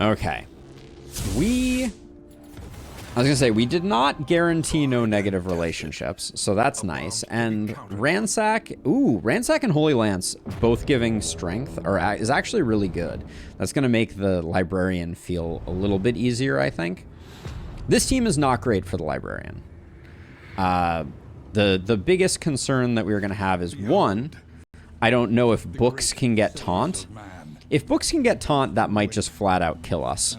Okay. I was gonna say, we did not guarantee no negative relationships, so that's nice. And Ransack, Ransack and Holy Lance both giving strength is actually really good. That's gonna make the Librarian feel a little bit easier, I think. This team is not great for the Librarian. The biggest concern that we were gonna have is, one, I don't know if books can get taunt. If books can get taunt, that might just flat out kill us.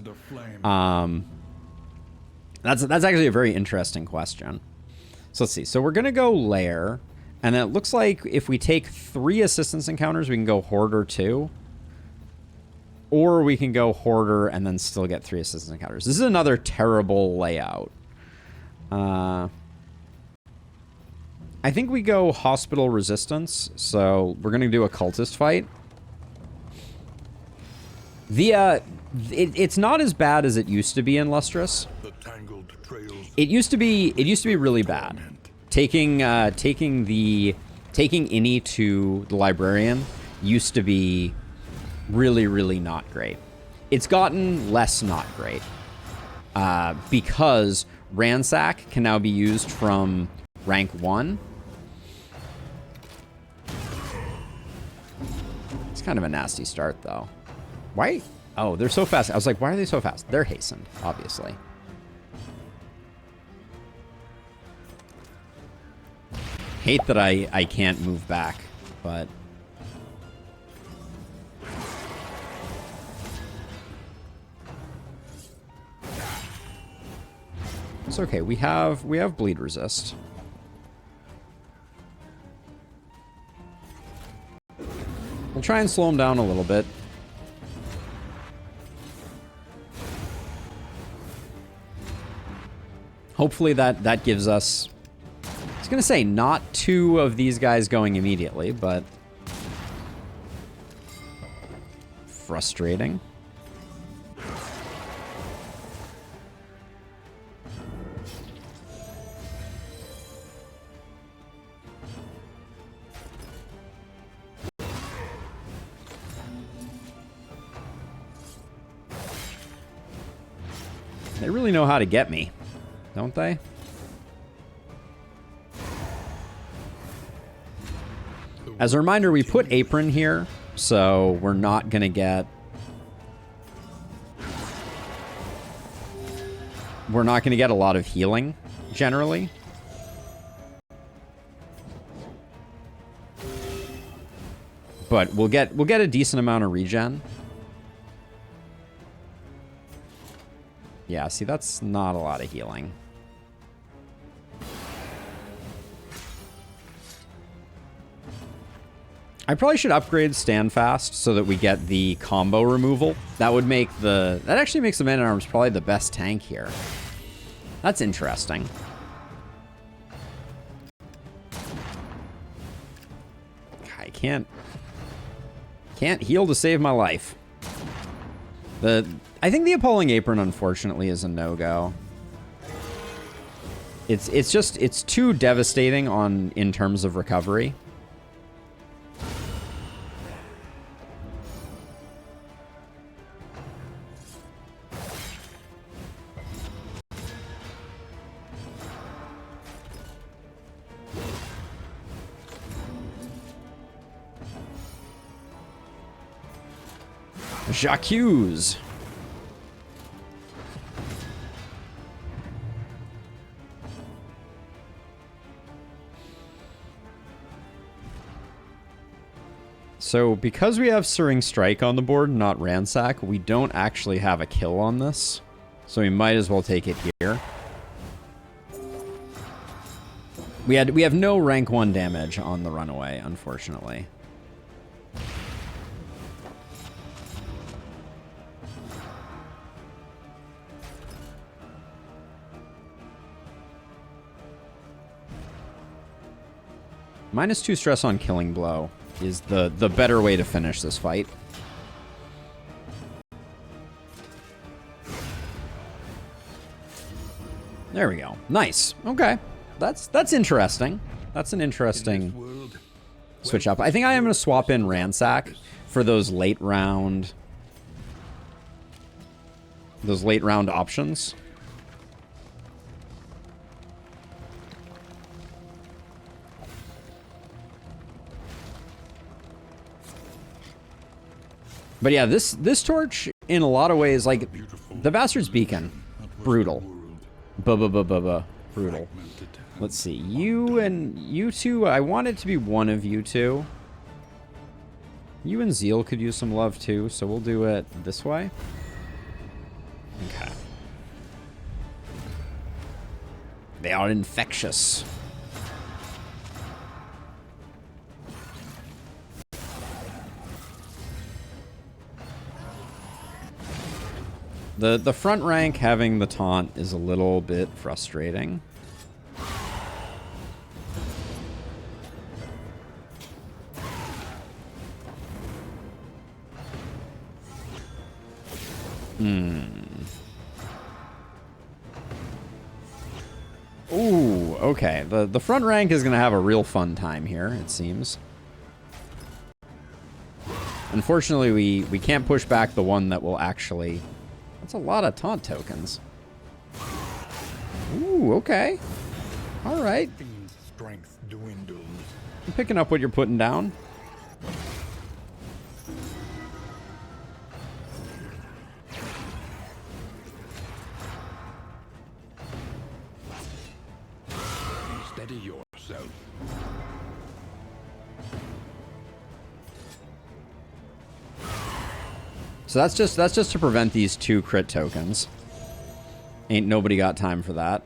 That's actually a very interesting question. So let's see. So we're going to go Lair. And then it looks like if we take 3 assistance encounters, we can go Hoarder 2. Or we can go Hoarder and then still get 3 assistance encounters. This is another terrible layout. I think we go Hospital Resistance. So we're going to do a Cultist fight. It's not as bad as it used to be in Lustrous. It used to be really bad. Taking Innie to the Librarian used to be really, really not great. It's gotten less not great. Because Ransack can now be used from rank 1. It's kind of a nasty start, though. Why? Oh, they're so fast. I was like, why are they so fast? They're hastened, obviously. Hate that I can't move back, but... It's okay. We have bleed resist. We'll try and slow him down a little bit. Hopefully that gives us... I was going to say, not 2 of these guys going immediately, but... frustrating. They really know how to get me, don't they? As a reminder, we put Apron here, so we're not going to get... We're not going to get a lot of healing, generally. But we'll get a decent amount of regen. Yeah, see, that's not a lot of healing. I probably should upgrade Standfast so that we get the combo removal. That would make that actually makes the Man-at-Arms probably the best tank here. That's interesting. I can't heal to save my life. I think the Appalling Apron, unfortunately, is a no-go. It's too devastating in terms of recovery. J'accuse. So, because we have Searing Strike on the board, not Ransack, we don't actually have a kill on this. So we might as well take it here. We have no rank 1 damage on the Runaway, unfortunately. -2 stress on Killing Blow is the better way to finish this fight. There we go. Nice. Okay. That's interesting. That's an interesting switch up. I think I am going to swap in Ransack for those late round those late round options. But yeah, this torch, in a lot of ways, like, the Bastard's Beacon, brutal. Brutal. Let's see, you and you two, I want it to be one of you two. You and Zeal could use some love too, so we'll do it this way. Okay. They are infectious. The front rank having the taunt is a little bit frustrating. Ooh, okay. The front rank is going to have a real fun time here, it seems. Unfortunately, we can't push back the one that will actually... That's a lot of taunt tokens. Ooh, okay. All right. Strength dwindles. I'm picking up what you're putting down. Steady yourself. So that's just to prevent these 2 crit tokens. Ain't nobody got time for that.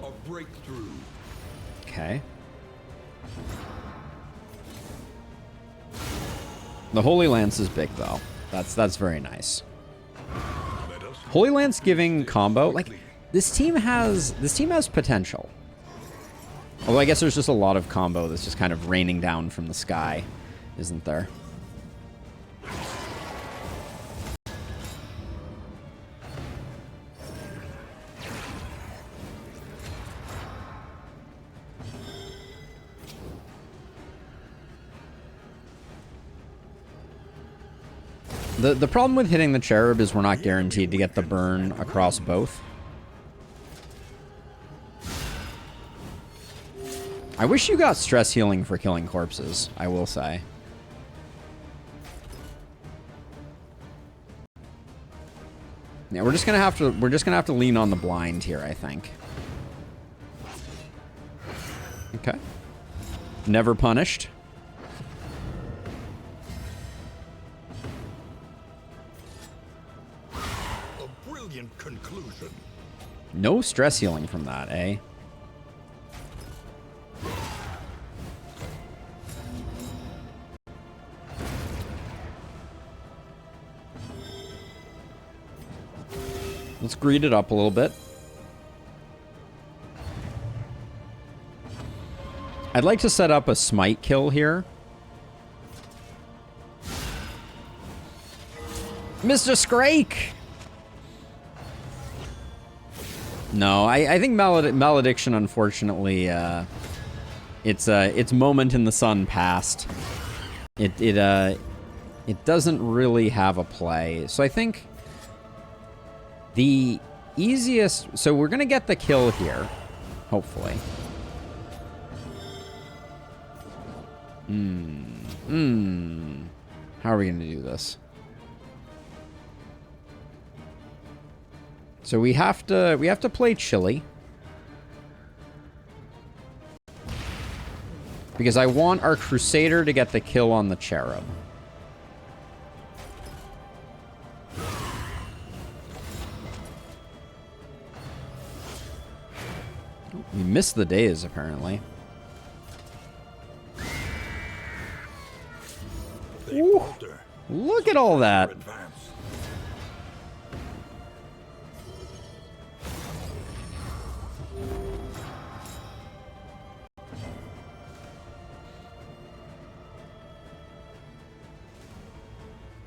A breakthrough. Okay. The Holy Lance is big, though. That's very nice. Holy Lance giving combo, like, this team has potential. Although I guess there's just a lot of combo that's just kind of raining down from the sky, isn't there? The problem with hitting the cherub is we're not guaranteed to get the burn across both. I wish you got stress healing for killing corpses, I will say. Yeah, we're just gonna have to lean on the blind here, I think. Okay. Never punished. Conclusion. No stress healing from that, eh? Let's greed it up a little bit. I'd like to set up a smite kill here. Mr. Scrake! No, I think Malediction, unfortunately, its moment in the sun passed. It doesn't really have a play. So I think the easiest... So we're going to get the kill here, hopefully. How are we going to do this? So we have to play Chili. Because I want our Crusader to get the kill on the Cherub. We missed the days, apparently. Ooh, look at all that.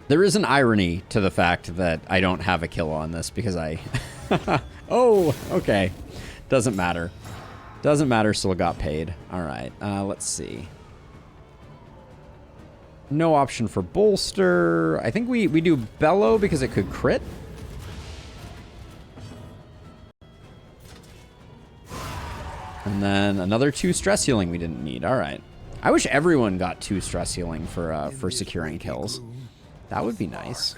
There is an irony to the fact that I don't have a kill on this because I... Oh, okay. Doesn't matter. Doesn't matter, still got paid. All right, let's see. No option for bolster. I think we do bellow because it could crit. And then another 2 stress healing we didn't need. All right. I wish everyone got 2 stress healing for securing kills. That would be nice.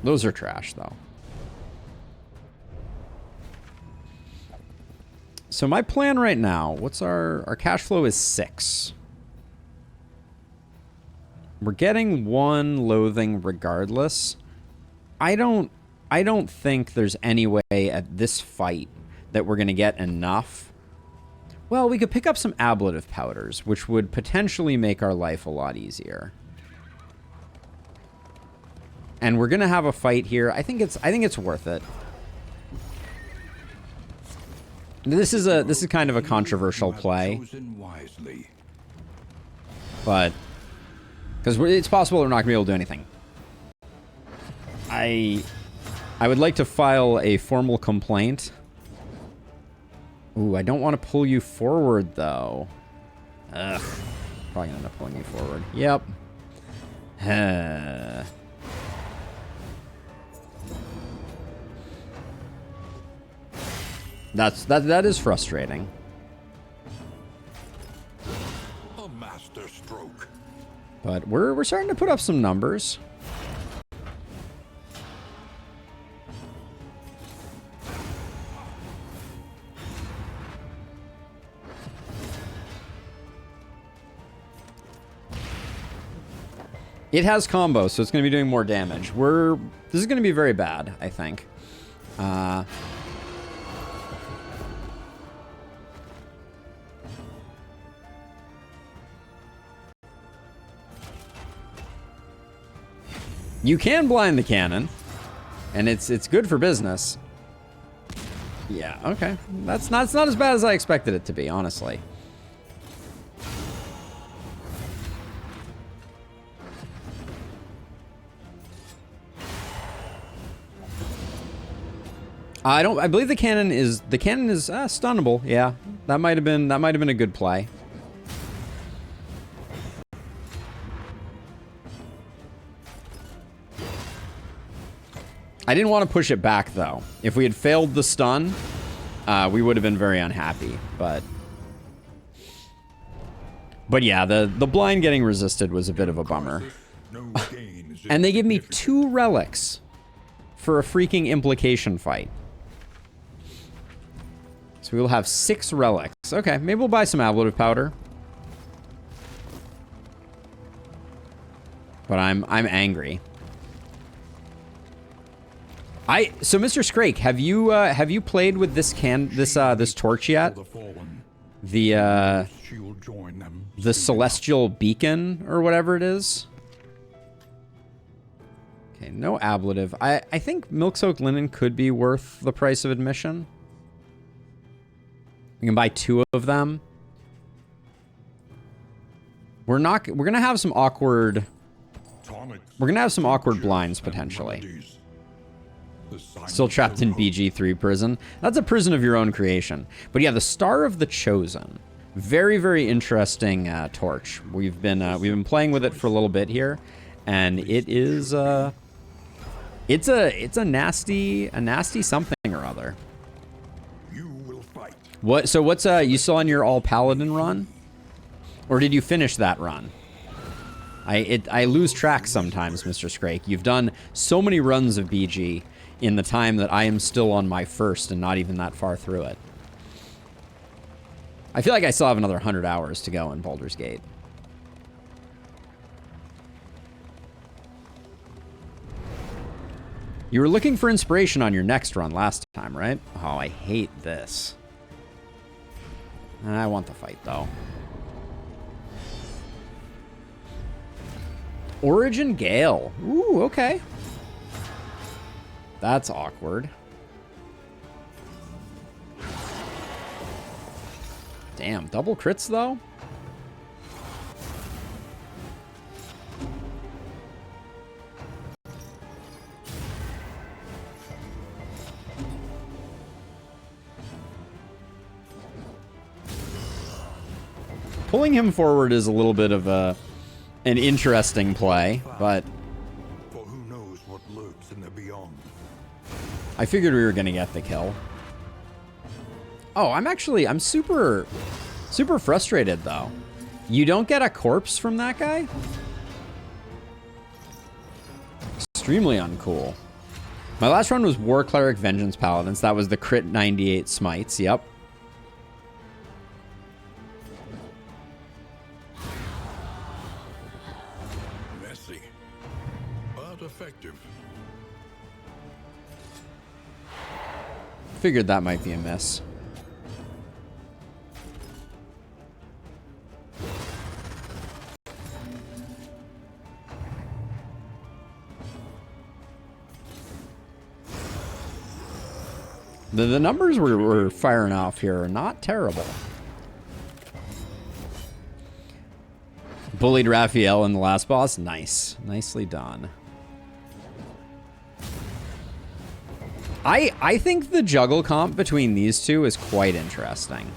Those are trash, though. So my plan right now, what's our cash flow is 6. We're getting 1 loathing regardless. I don't think there's any way at this fight that we're going to get enough. Well, we could pick up some ablative powders, which would potentially make our life a lot easier. And we're going to have a fight here. I think it's worth it. This is kind of a controversial play. But because it's possible we're not going to be able to do anything. I would like to file a formal complaint. Ooh, I don't want to pull you forward, though. Ugh. Probably gonna end up pulling you forward. Yep. That is frustrating. A master stroke. But we're starting to put up some numbers. It has combo, so it's going to be doing more damage. This is going to be very bad, I think. You can blind the cannon, and it's good for business. Yeah, okay. That's not as bad as I expected it to be, honestly. I believe the cannon is stunnable. Yeah, that might have been a good play. I didn't want to push it back though. If we had failed the stun, we would have been very unhappy. But yeah, the blind getting resisted was a bit of a bummer. And they give me 2 relics for a freaking implication fight. So we will have 6 relics. Okay, maybe we'll buy some ablative powder. But I'm angry. So Mr. Scrake, have you played with this this torch yet? The celestial beacon or whatever it is. Okay, no ablative. I think milk-soaked linen could be worth the price of admission. We can buy 2 of them. We're gonna have some awkward. We're gonna have some awkward blinds potentially. Still trapped in BG3 prison. That's a prison of your own creation. But yeah, the Star of the Chosen. Very, very interesting torch. We've been playing with it for a little bit here, and it is it's a nasty something or other. What? So what's you still on your all paladin run, or did you finish that run? I lose track sometimes, Mr. Scrake. You've done so many runs of BG in the time that I am still on my first and not even that far through it. I feel like I still have another 100 hours to go in Baldur's Gate. You were looking for inspiration on your next run last time, right? Oh, I hate this. I want the fight, though. Origin Gale. Ooh, okay. That's awkward. Damn, double crits, though? pulling him forward is a little bit of an interesting play, but For who knows what lurks in the beyond. I figured we were going to get the kill. Oh, I'm super frustrated, though. You don't get a corpse from that guy? Extremely uncool. My last run was War Cleric Vengeance Paladins. That was the crit 98 smites. Yep. Messy, but effective. Figured that might be a miss. The numbers we're firing off here are not terrible. Bullied Raphael in the last boss. Nice. Nicely done. I think the juggle comp between these two is quite interesting.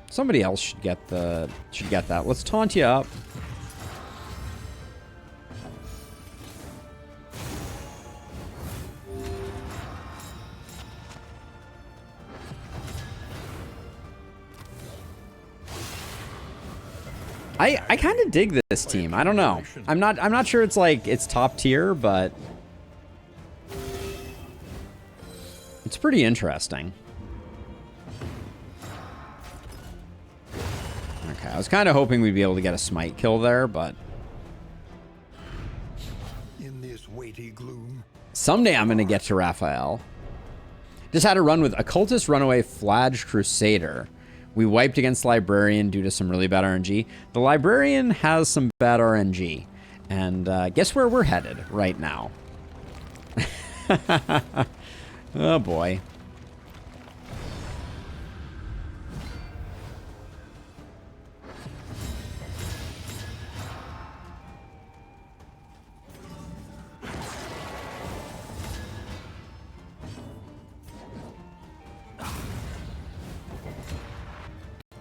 Somebody else should get that. Let's taunt you up. I kind of dig this team. I don't know. I'm not sure it's top tier, but it's pretty interesting. Okay, I was kind of hoping we'd be able to get a smite kill there, but In this weighty gloom. someday I'm going to get to Raphael. Just had a run with Occultist, Runaway, Flaged, Crusader. We wiped against Librarian due to some really bad RNG. The Librarian has some bad RNG. And guess where we're headed right now? Oh, boy.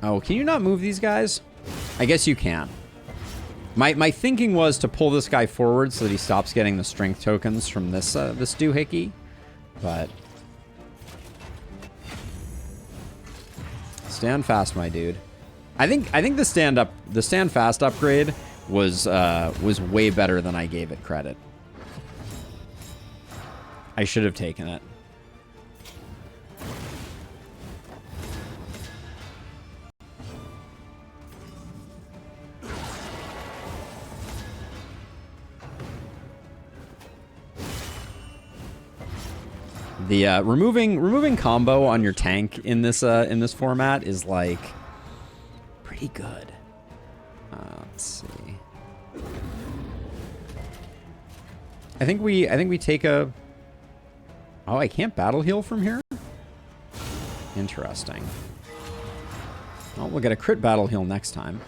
Oh, can you not move these guys? I guess you can. My thinking was to pull this guy forward so that he stops getting the strength tokens from this this doohickey, but stand fast, my dude. I think the stand fast upgrade was way better than I gave it credit. I should have taken it. The removing combo on your tank in this format is like pretty good. Let's see. I think we take a. Oh, I can't battle heal from here. Interesting. Well, we'll get a crit battle heal next time.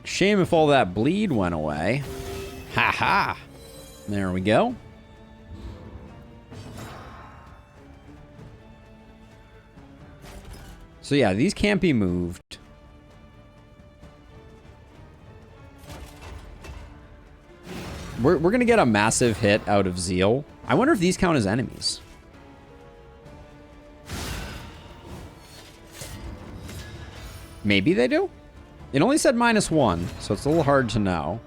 Shame if all that bleed went away. Ha ha. There we go. So yeah, these can't be moved. We're gonna get a massive hit out of Zeal. I wonder if these count as enemies. Maybe they do? It only said -1, so it's a little hard to know.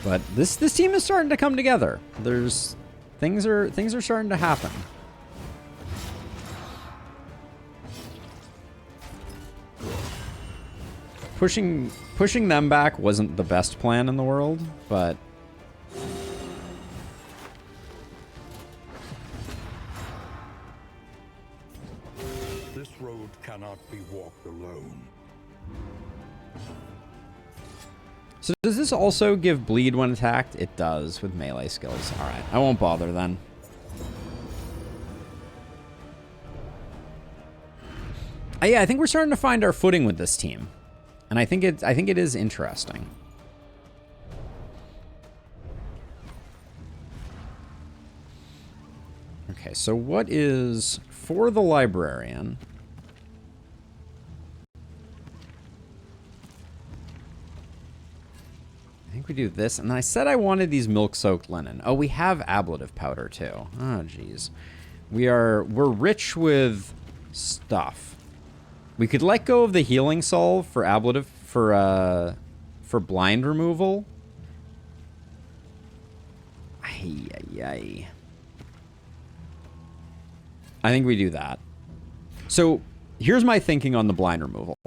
But this team is starting to come together. Things are starting to happen. Pushing them back wasn't the best plan in the world, but This road cannot be walked alone. So does this also give bleed when attacked? It does with melee skills. All right, I won't bother then. Yeah, I think we're starting to find our footing with this team, and I think it is interesting. Okay, so what is for the Librarian? I think we do this, and I said I wanted these milk-soaked linen. Oh, we have ablative powder too. Oh, jeez. We're rich with stuff. We could let go of the healing salve for ablative for blind removal. Ay, ay, ay. I think we do that. So here's my thinking on the blind removal.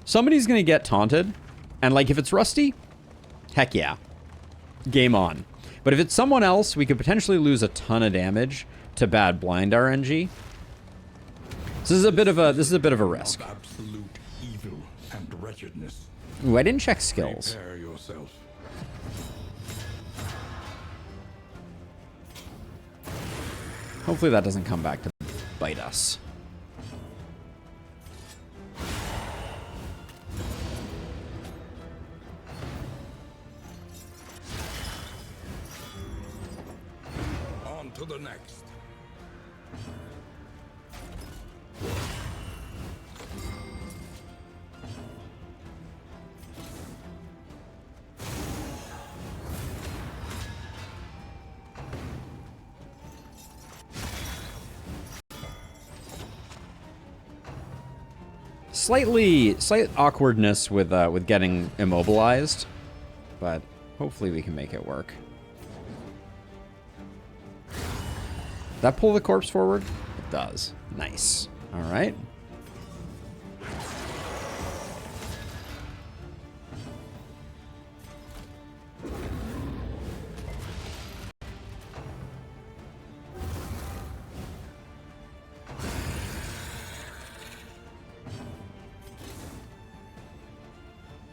Somebody's gonna get taunted, and like if it's Rusty, heck yeah, game on. But if it's someone else, we could potentially lose a ton of damage to bad blind RNG. So this is a bit of a risk. Absolute evil and wretchedness. Ooh, I didn't check skills. Prepare yourself. Hopefully that doesn't come back to bite us. On to the next. Slight awkwardness with getting immobilized, but hopefully we can make it work. That pull the corpse forward? It does. Nice. All right.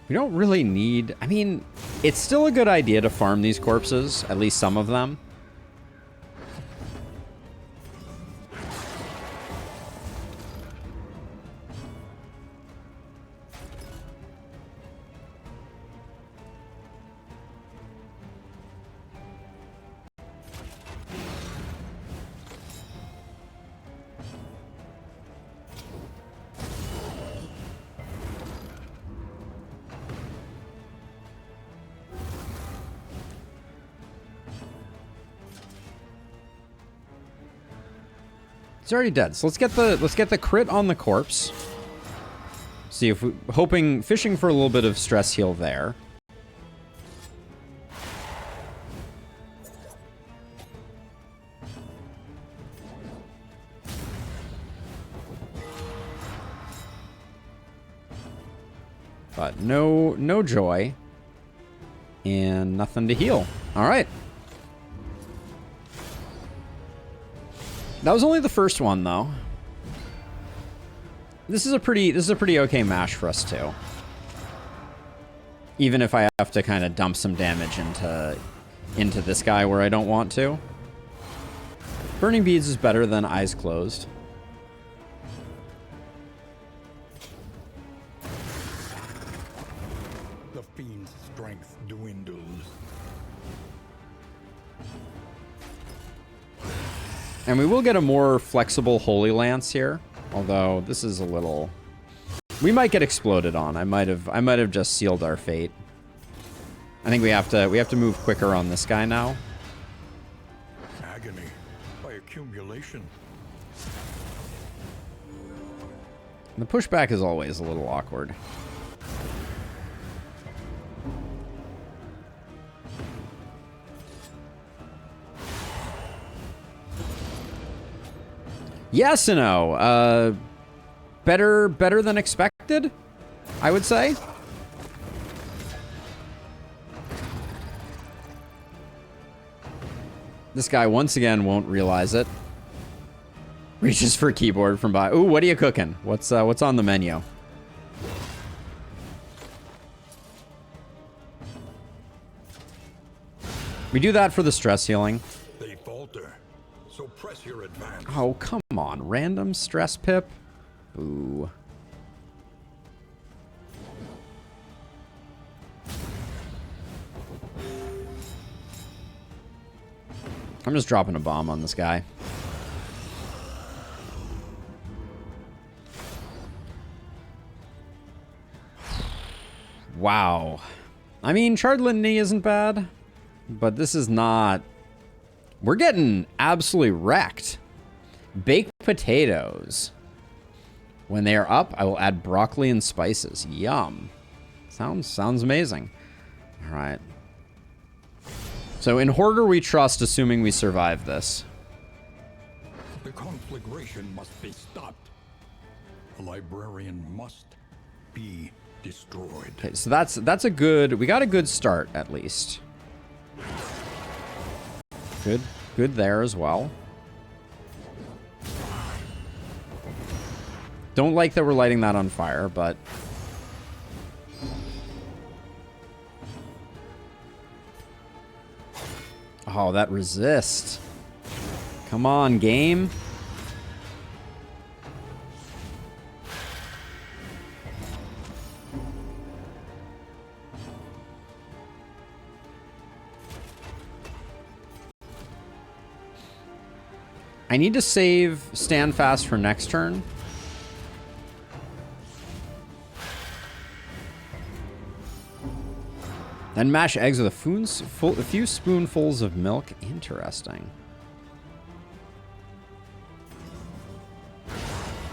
We don't really need... I mean, it's still a good idea to farm these corpses, at least some of them. It's already dead. So let's get the crit on the corpse. See if we fishing for a little bit of stress heal there. But no joy and nothing to heal. All right. That was only the first one, though. This is a pretty okay mash for us too. Even if I have to kind of dump some damage into this guy where I don't want to. Burning Beads is better than Eyes Closed. The fiend's strength dwindles. And we will get a more flexible Holy Lance here, although this is a little... We might get exploded on. I might have just sealed our fate. I think we have to move quicker on this guy now. Agony by accumulation. The pushback is always a little awkward. Yes and no. Better than expected, I would say. This guy once again won't realize it. Reaches for a keyboard from by. Ooh, what are you cooking? What's on the menu? We do that for the stress healing. They falter, so press your advance. Oh, come on. Random stress pip? Ooh. I'm just dropping a bomb on this guy. Wow. I mean, charred litany isn't bad, but this is not... We're getting absolutely wrecked. Baked potatoes. When they are up, I will add broccoli and spices. Yum. Sounds amazing. All right. So in Hoarder we trust, assuming we survive this. The conflagration must be stopped. The Librarian must be destroyed. Okay, so that's a good... We got a good start, at least. Good there as well. Don't like that we're lighting that on fire, but... Oh, that resist. Come on, game. I need to save Stand Fast for next turn. Then mash eggs with a few spoonfuls of milk. Interesting.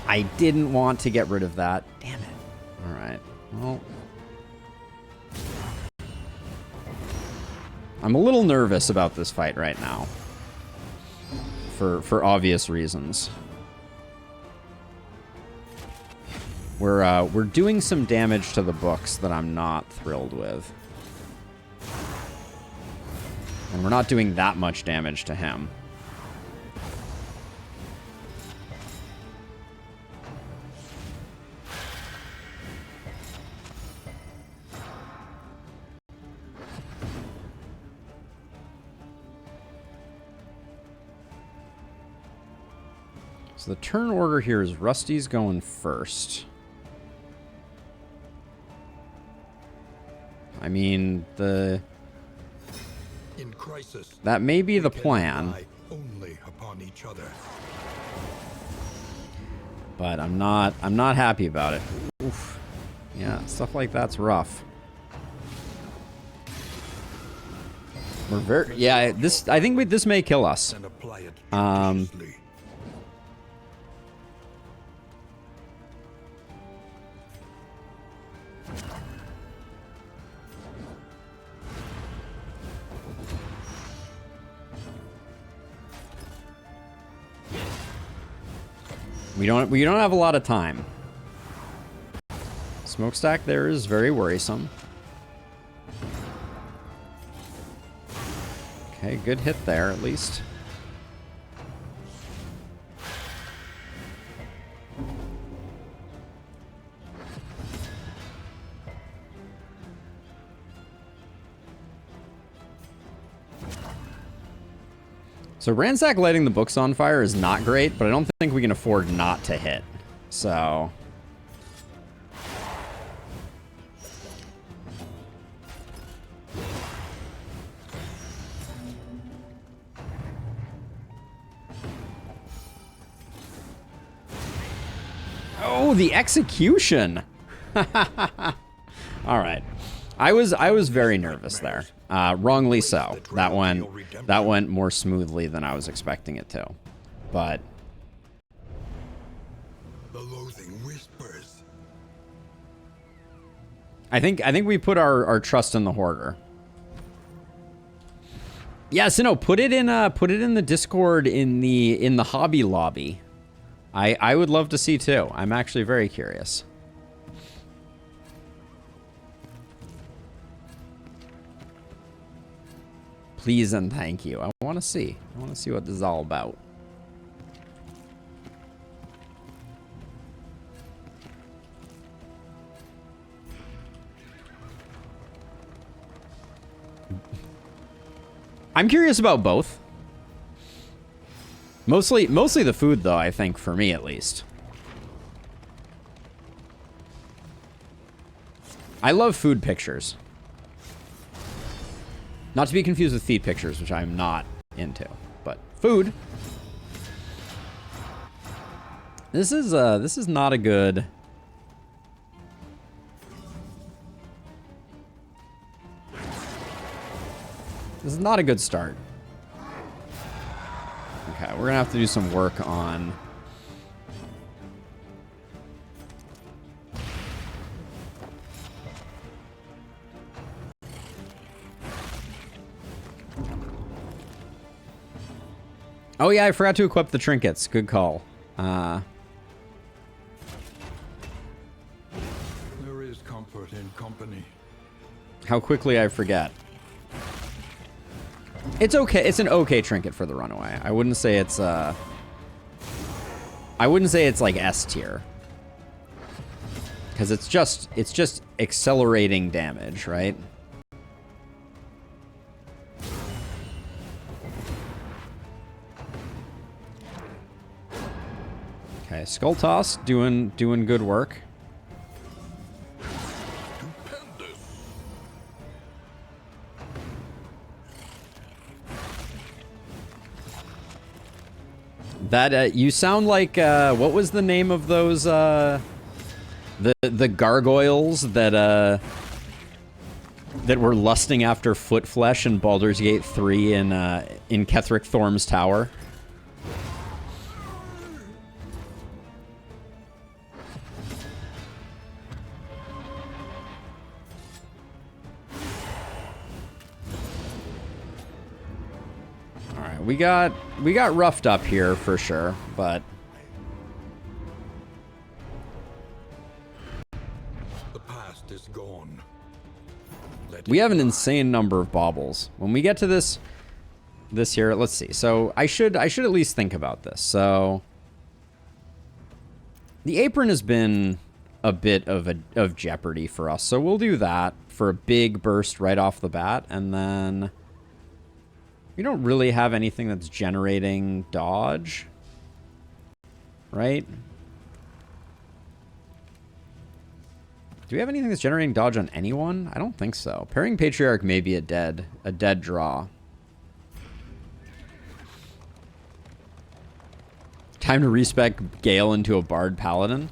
I didn't want to get rid of that. Damn it. All right. Well, I'm a little nervous about this fight right now. For obvious reasons. We're doing some damage to the books that I'm not thrilled with. And we're not doing that much damage to him. So the turn order here is Rusty's going first. I mean, In crisis, that may be the plan. only upon each other. But I'm not happy about it. Oof. Yeah, stuff like that's rough. We're very... Yeah, I think this may kill us. And apply it judiciously. We don't have a lot of time. Smokestack there is very worrisome. Okay, good hit there at least. So Ransack lighting the books on fire is not great, but I don't think we can afford not to hit. So... Oh, the execution! All right. I was very nervous there. Wrongly so. That went more smoothly than I was expecting it to. But The loathing whispers. I think we put our trust in the Hoarder. Yeah, so no, put it in the Discord in the hobby lobby. I would love to see too. I'm actually very curious. Please and thank you. I want to see. I want to see what this is all about. I'm curious about both. Mostly the food, though, I think, for me at least. I love food pictures. Not to be confused with feed pictures, which I'm not into, but food. This is not a good. This is not a good start. Okay, we're gonna have to do some work on. Oh yeah, I forgot to equip the trinkets. Good call. There is comfort in company. How quickly I forget. It's okay. It's an okay trinket for the Runaway. I wouldn't say it's I wouldn't say it's like S tier. Because it's just accelerating damage, right? Okay, Skull Toss doing good work. That you sound like what was the name of those the gargoyles that that were lusting after foot flesh in Baldur's Gate 3 in Ketheric Thorm's tower? We got roughed up here for sure, but The past is gone. we have an insane number of baubles. When we get to this here, let's see. So I should at least think about this. So the apron has been a bit of jeopardy for us. So we'll do that for a big burst right off the bat, and then we don't really have anything that's generating dodge, right? Do we have anything that's generating dodge on anyone? I don't think so. Parrying Patriarch may be a dead draw. Time to respec Gale into a Bard Paladin.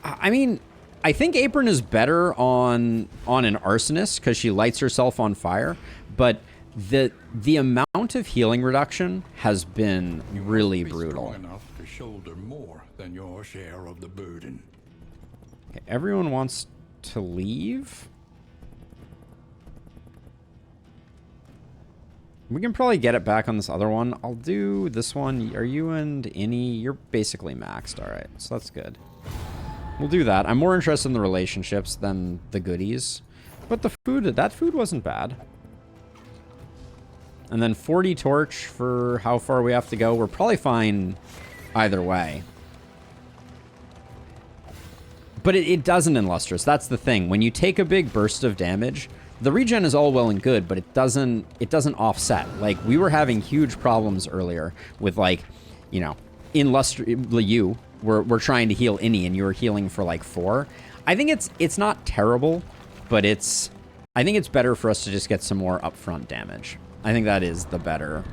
I mean, I think Apron is better on an Arsonist because she lights herself on fire, but the amount of healing reduction has been really brutal. Strong enough to shoulder more than your share of the burden. Okay, everyone wants to leave. We can probably get it back on this other one. I'll do this one. Are you and Innie? You're basically maxed. All right, so that's good. We'll do that. I'm more interested in the relationships than the goodies. But the food, that food wasn't bad. And then 40 torch for how far we have to go. We're probably fine either way. But it doesn't in Lustrous. That's the thing. When you take a big burst of damage, the regen is all well and good, but it doesn't offset. Like, we were having huge problems earlier with, like, you know, in Lustrous, we're trying to heal Innie, and you were healing for like 4. I think it's not terrible, but I think it's better for us to just get some more upfront damage. I think that is the better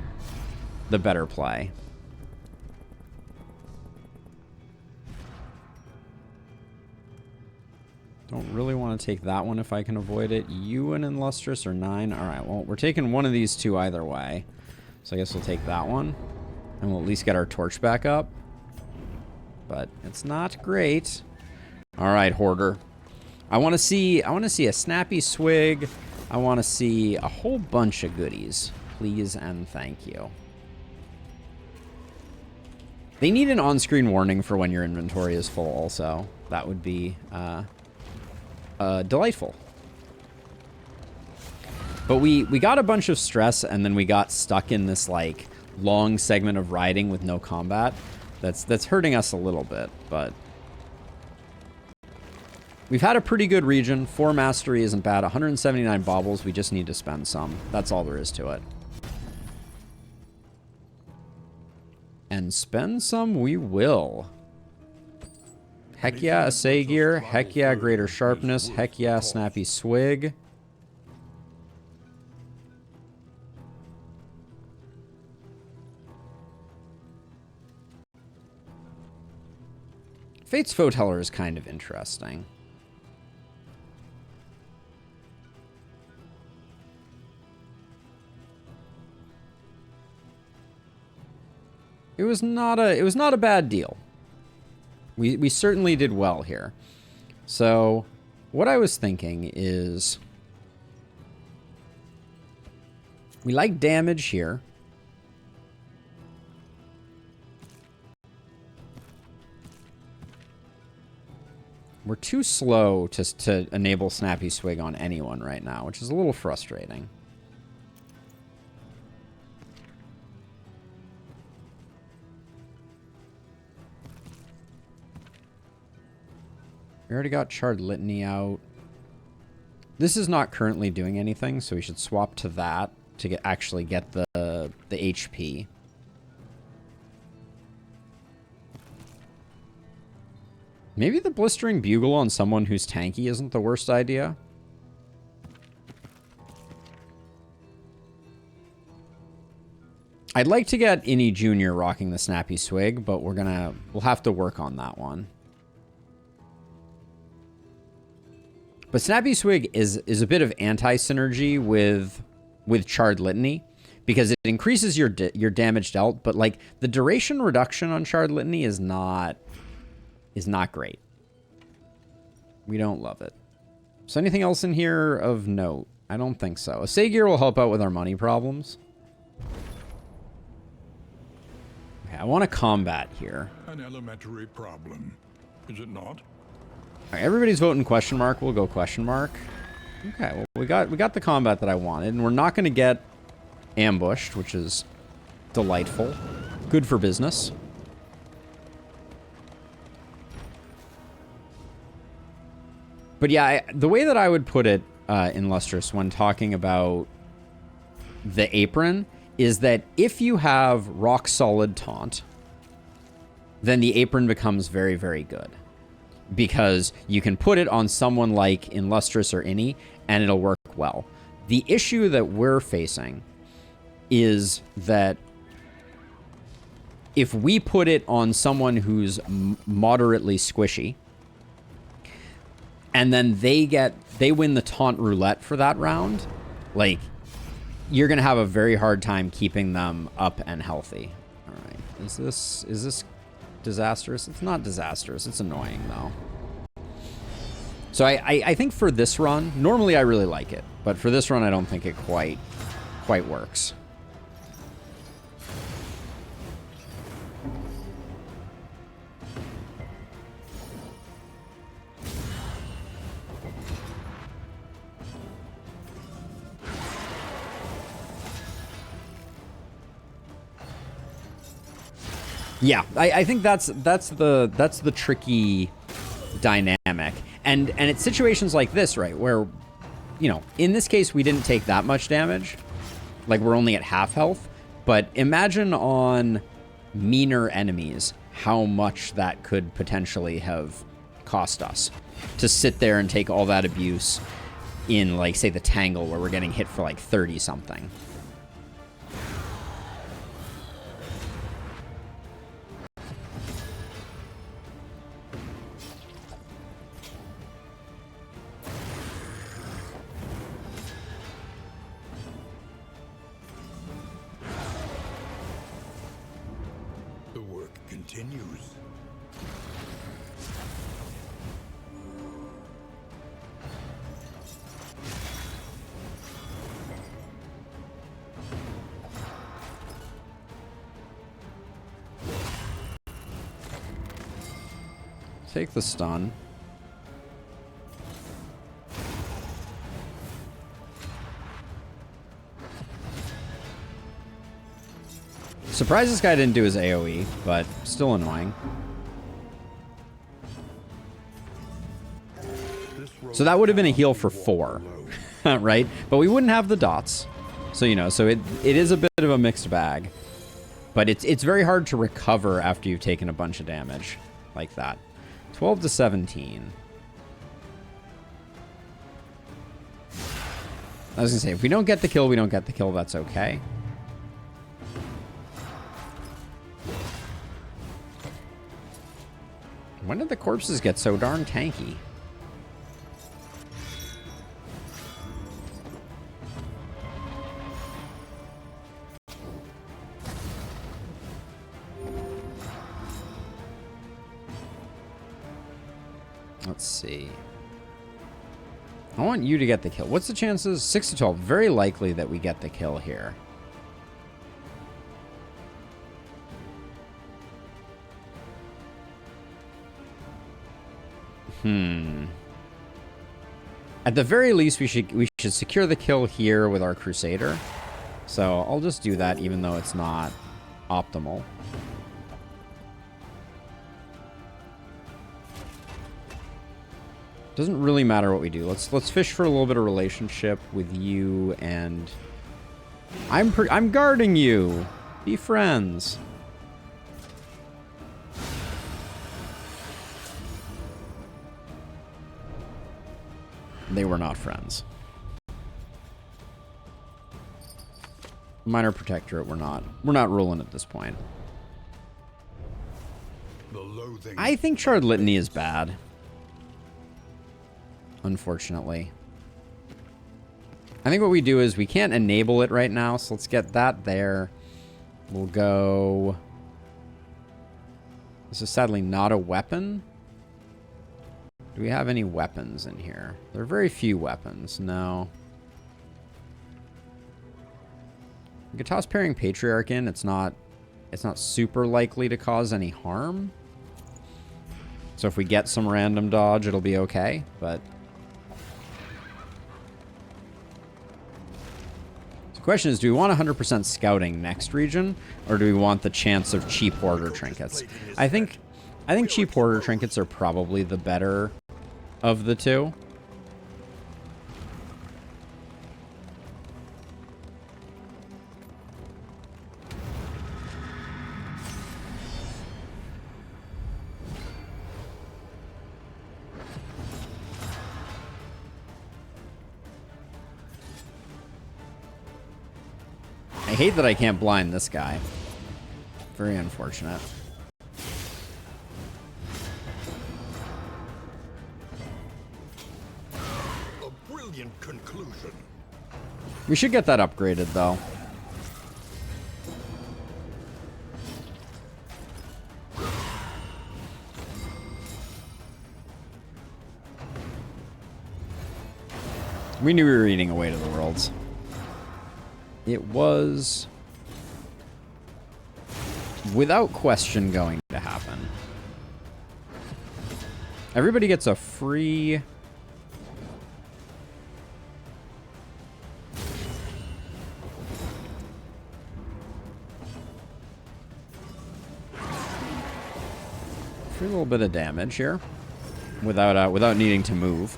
play. Don't really want to take that one if I can avoid it. Ewan and Lustrous are 9. All right, well, we're taking one of these two either way. So I guess we'll take that one, and we'll at least get our torch back up. But it's not great. All right, Hoarder. I want to see a snappy swig. I want to see a whole bunch of goodies. Please and thank you. They need an on-screen warning for when your inventory is full also. That would be delightful. But we got a bunch of stress, and then we got stuck in this like long segment of riding with no combat. That's hurting us a little bit, but We've had a pretty good region. 4 mastery isn't bad. 179 baubles. We just need to spend some. That's all there is to it. And spend some we will. Heck yeah, Assay Gear. Heck yeah, Greater Sharpness. Heck yeah, Snappy Swig. Fate's Foteller is kind of interesting. It was not a bad deal. We certainly did well here. So, what I was thinking is we like damage here. We're too slow to enable Snappy Swig on anyone right now, which is a little frustrating. We already got Charred Litany out. This is not currently doing anything, so we should swap to that to actually get the HP. Maybe the Blistering Bugle on someone who's tanky isn't the worst idea. I'd like to get Innie Jr. rocking the Snappy Swig, but we'll have to work on that one. But Snappy Swig is a bit of anti-synergy with Charred Litany, because it increases your damage dealt, but like the duration reduction on Charred Litany is not great. We don't love it. So anything else in here of note? I don't think so. Assay Gear will help out with our money problems. Okay, I want to combat here. An elementary problem, is it not? All right, everybody's voting question mark. We'll go question mark. Okay, well we got the combat that I wanted, and we're not going to get ambushed, which is delightful. Good for business. But yeah, the way that I would put it in Lustrous when talking about the apron is that if you have rock solid taunt, then the apron becomes very, very good. Because you can put it on someone like in Lustrous or Innie, and it'll work well. The issue that we're facing is that if we put it on someone who's moderately squishy, and then they win the taunt roulette for that round, like, you're gonna have a very hard time keeping them up and healthy. All right, is this disastrous? It's not disastrous. It's annoying though. So I think for this run, normally I really like it, but for this run I don't think it quite works. Yeah, I think that's the tricky dynamic. And it's situations like this, right, where, you know, in this case we didn't take that much damage. Like, we're only at half health, but imagine on meaner enemies how much that could potentially have cost us to sit there and take all that abuse in, like, say the Tangle, where we're getting hit for like 30 something. Continues. Take the stun. Surprised this guy didn't do his AoE, but still annoying. So that would have been a heal for 4, right? But we wouldn't have the dots. So, you know, so it is a bit of a mixed bag. But it's very hard to recover after you've taken a bunch of damage like that. 12 to 17. I was going to say, if we don't get the kill, we don't get the kill. That's okay. When did the corpses get so darn tanky? Let's see. I want you to get the kill. What's the chances? 6 to 12. Very likely that we get the kill here. At the very least, we should secure the kill here with our Crusader. So I'll just do that, even though it's not optimal. Doesn't really matter what we do. Let's fish for a little bit of relationship with you, and I'm guarding you. Be friends. They were not friends. Minor Protectorate, we're not ruling at this point. I think Shard Litany is bad. Unfortunately. I think what we do is we can't enable it right now, so let's get that there. We'll go... This is sadly not a weapon. Do we have any weapons in here? There are very few weapons. No. We could toss Pairing Patriarch in. It's not super likely to cause any harm. So if we get some random dodge, it'll be okay, but... The question is, do we want 100% scouting next region, or do we want the chance of cheap hoarder trinkets? I think cheap hoarder trinkets are probably the better of the two. I hate that I can't blind this guy. Very unfortunate. A brilliant conclusion. We should get that upgraded, though. We knew we were eating away to the worlds. It was, without question, going to happen. Everybody gets a free... free little bit of damage here, without needing to move.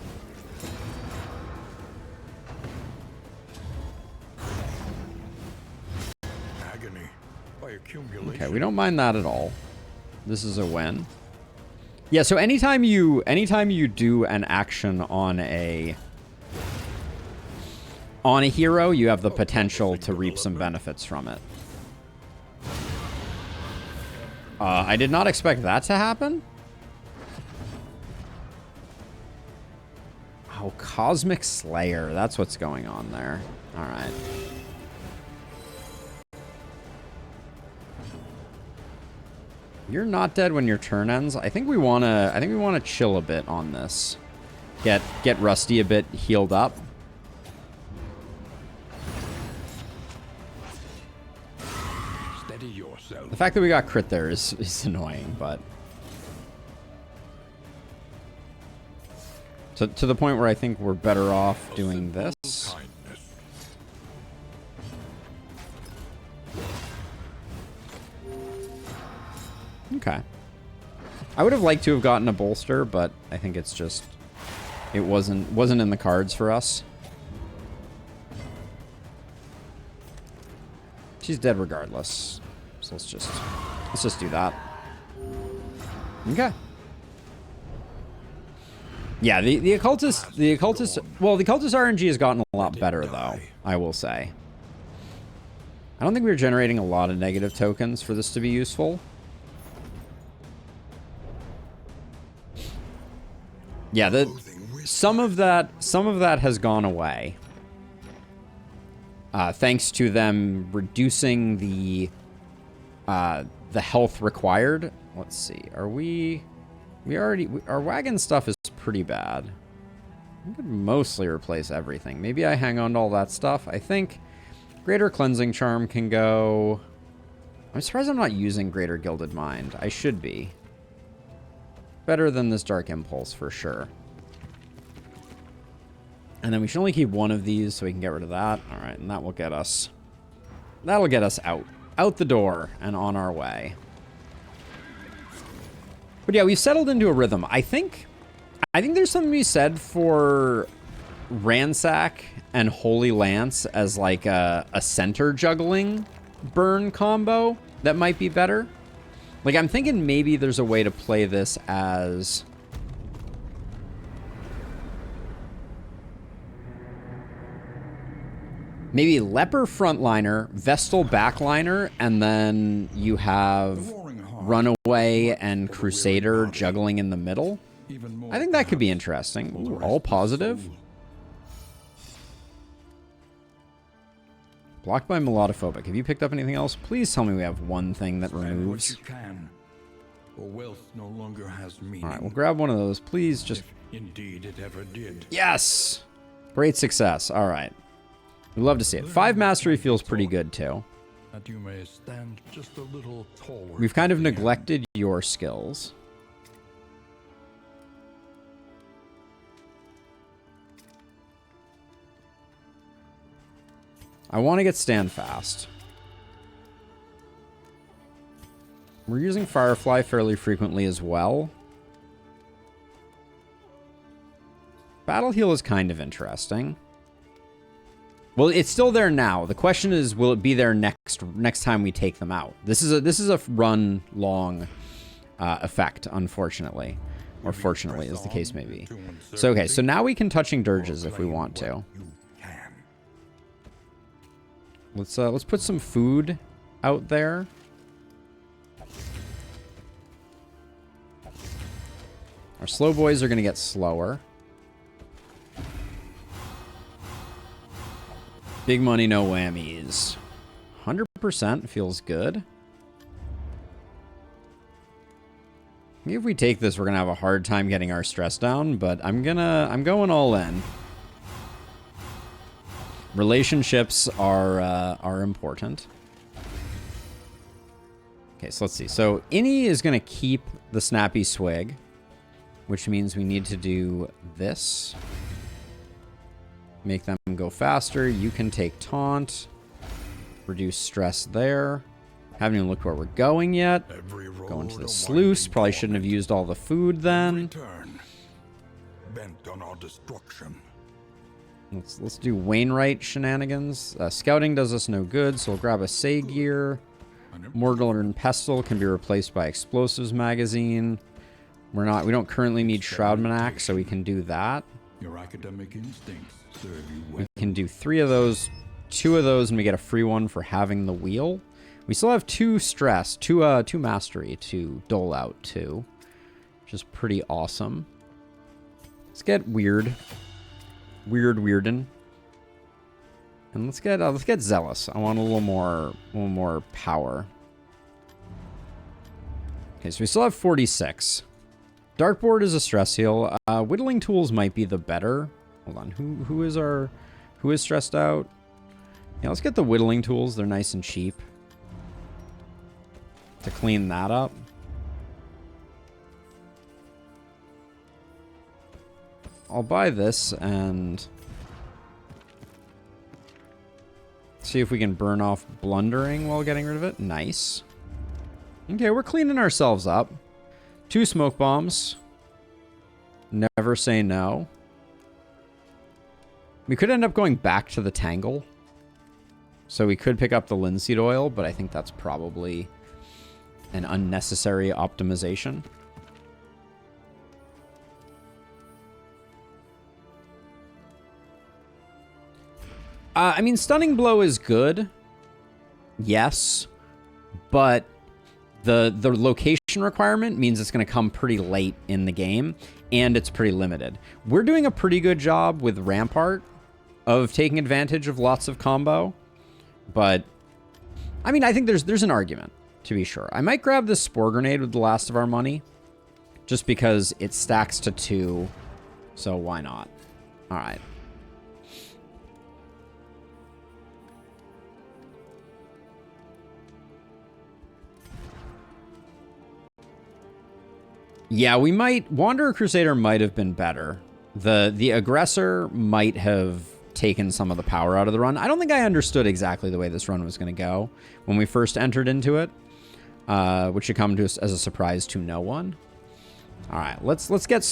Okay, we don't mind that at all. This is a win. Yeah, so anytime you do an action on a hero, you have the potential to reap some benefits from it. I did not expect that to happen. Oh, Cosmic Slayer. That's what's going on there. All right. You're not dead when your turn ends. I think we wanna chill a bit on this. Get Rusty a bit healed up. Steady yourself. The fact that we got crit there is annoying, but to the point where I think we're better off doing this. Okay. I would have liked to have gotten a bolster, but I think it's just it wasn't in the cards for us. She's dead regardless. So let's just do that. Okay. Yeah, the occultist well, the occultist RNG has gotten a lot better though, I will say. I don't think we're generating a lot of negative tokens for this to be useful. Yeah, some of that has gone away. Thanks to them reducing the health required. Let's see. Are our wagon stuff is pretty bad. I could mostly replace everything. Maybe I hang on to all that stuff. I think Greater Cleansing Charm can go. I'm surprised I'm not using Greater Gilded Mind. I should be. Better than this Dark Impulse for sure. And then we should only keep one of these so we can get rid of that. All right, and that will get us. That'll get us out the door and on our way. But yeah, we've settled into a rhythm. I think there's something to be said for Ransack and Holy Lance as like a center juggling burn combo that might be better. Like, I'm thinking maybe there's a way to play this as maybe Leper frontliner, Vestal backliner, and then you have Runaway and Crusader juggling in the middle. I think that could be interesting. Ooh, all positive. Blocked by Melodophobic. Have you picked up anything else? Please tell me we have one thing that removes. Or wealth no longer has meaning. All right, we'll grab one of those. Please just... Indeed it ever did. Yes! Great success. All right. We'd love to see it. 5 mastery feels pretty good, too. That you may stand just a little taller. We've kind of neglected your skills. I want to get stand fast. We're using Firefly fairly frequently as well. Battle Heal is kind of interesting. Well, it's still there now. The question is, will it be there next time we take them out? This is a run long effect, unfortunately, or fortunately, as the case may be. So okay, so now we can touching dirges if we want to. Let's put some food out there. Our slow boys are going to get slower. Big money, no whammies. 100% feels good. If we take this, we're going to have a hard time getting our stress down, but I'm going all in. Relationships are important. Okay, so let's see. So Innie is going to keep the Snappy Swig, which means we need to do this. Make them go faster. You can take Taunt. Reduce stress there. Haven't even looked where we're going yet. Going to the sluice. Probably shouldn't have used all the food then. Bent on our destruction. Let's do Wainwright shenanigans. Scouting does us no good, so we'll grab a Sagear. Mortal and Pestle can be replaced by Explosives magazine. We don't currently need Shroudmanac, so we can do that. Your academic instincts serve you well. We can do 3 of those, 2 of those, and we get a free one for having the wheel. We still have 2 stress, 2 mastery to dole out to, which is pretty awesome. Let's get weird. Weirden. And let's get zealous. I want a little more power. Okay, so we still have 46. Darkboard is a stress heal. Whittling tools might be the better. Hold on. Who is stressed out? Yeah, let's get the whittling tools. They're nice and cheap. To clean that up. I'll buy this and see if we can burn off blundering while getting rid of it. Nice. Okay, we're cleaning ourselves up. 2 smoke bombs. Never say no. We could end up going back to the Tangle. So we could pick up the linseed oil, but I think that's probably an unnecessary optimization. I mean, Stunning Blow is good. Yes. But the location requirement means it's going to come pretty late in the game, and it's pretty limited. We're doing a pretty good job with Rampart of taking advantage of lots of combo. But, I mean, I think there's an argument, to be sure. I might grab this Spore Grenade with the last of our money, just because it stacks to 2, so why not? All right. Yeah, we might... Wanderer Crusader might have been better. The Aggressor might have taken some of the power out of the run. I don't think I understood exactly the way this run was going to go when we first entered into it, which should come to us as a surprise to no one. All right, let's get